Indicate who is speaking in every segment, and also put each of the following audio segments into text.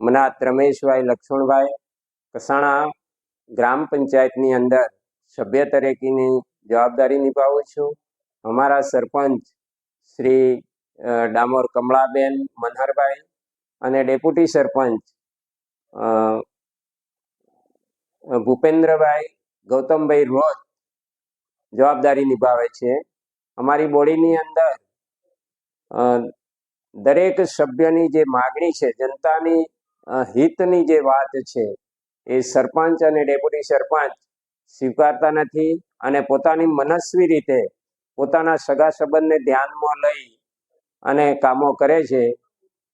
Speaker 1: મનાત રમેશભાઈ લક્ષ્મણભાઈ કસાણા ગ્રામ પંચાયતની અંદર સભ્ય તરીકેની જવાબદારી નિભાવું છું। અમારા સરપંચ શ્રી ડામોર કમળાબેન મનહરભાઈ અને ડેપ્યુટી સરપંચ ભૂપેન્દ્રભાઈ ગૌતમભાઈ રોજ જવાબદારી નિભાવે છે। અમારી બોડીની અંદર દરેક સભ્યની જે માગણી છે, જનતાની હિતની જે વાત છે, એ સરપંચ અને ડેપ્યુટી સરપંચ સ્વીકારતા નથી અને પોતાની મનસ્વી રીતે પોતાના સગા સંબંધને ધ્યાનમાં લઈ અને કામો કરે છે।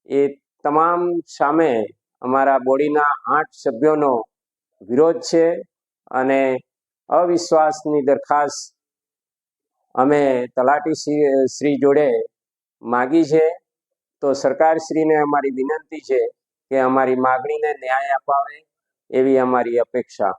Speaker 1: એ તમામ સામે અમારા બોડીના 8 સભ્યોનો વિરોધ છે અને અવિશ્વાસની દરખાસ્ત અમે તલાટી શ્રી જોડે માગી છે। તો સરકારશ્રીને અમારી વિનંતી છે કે અમારી માગણીને ન્યાય અપાવે એવી અમારી અપેક્ષા।